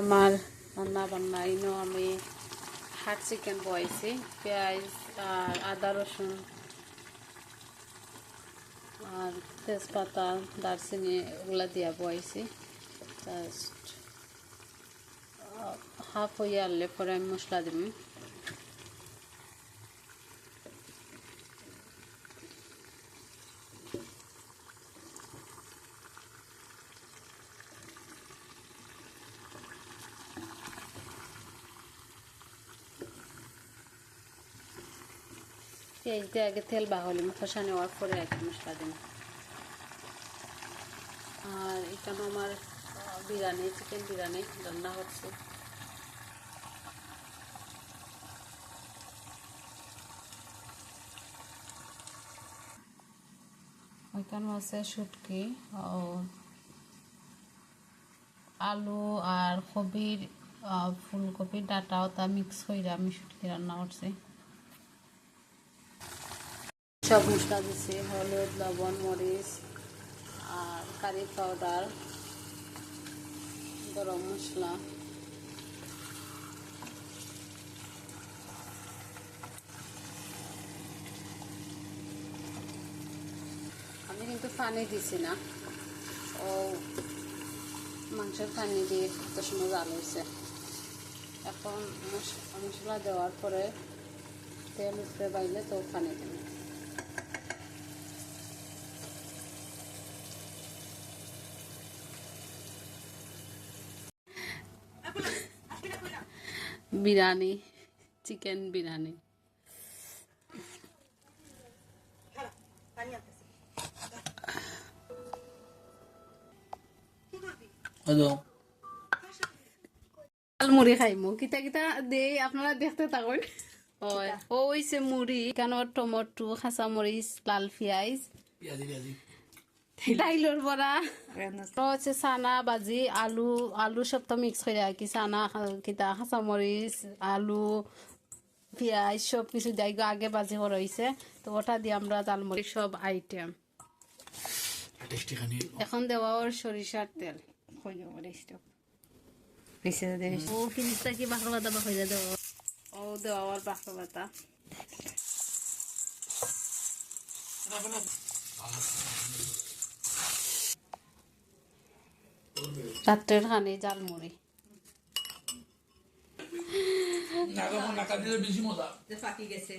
আমার রান্না বান্না ইনো আমি হাট চিকেন বয়েছি পেঁয়াজ আর আদা রসুন আর তেজপাতা দারচিনি ওগুলা দিয়া বয়েছি জাস্ট হাফ হয়ে আনলে পরে আমি মশলা দিব পেঁয়াজ দিয়ে আগে তেল বাহলি কষা নেওয়ার পরে আগে মশলা দিন আর এখানে আমার বিরিয়ানি চিকেন বিরিয়ানি রান্না হচ্ছে ওইখানে আছে শুটকি আলু আর কবির ফুলকপির ডাটাও তা মিক্স করে আমি শুটকি রান্না করছি সব মশলা দিছি হলুদ লবণ মরিচ আর কারি পাউডার গরম মশলা আমি কিন্তু পানি দিছি না ও মাংসের পানি দিয়ে কত সময় জাল হয়েছে এখন মশলা দেওয়ার পরে তেল উপরে বাইলে তো পানি দেব বিরিয়ানি চিকেন বিরিয়ানি মুড়ি খাইমু কিতা কিতা দে আপনারা দেখতে থাকুন ওইছে মুড়ি কেন টমেটো কাঁচা মরিচ লাল পেঁয়াজ ডাইলর বড়া হচ্ছে চানা ভাজি আলু আলু সব তো মিক্স করে আর কি চানা কিতা কাঁচা মরিচ আলু পেঁয়াজ সব কিছু দিয়ে আগে ভাজি করা হয়েছে তো ওটা দিয়ে আমরা জালমুড়ি সব আইটেম এখন দেওয়া ওর সরিষার তেল ও ফিনিশটা কি বাঁকড়া পাতা বা হয়ে দেওয়া ও দেওয়া ওর বাঁকড়া পাতা রাত্রের খানি জালমুড়ি নাকা দিলে বেশি মজা ফাঁকি গেছে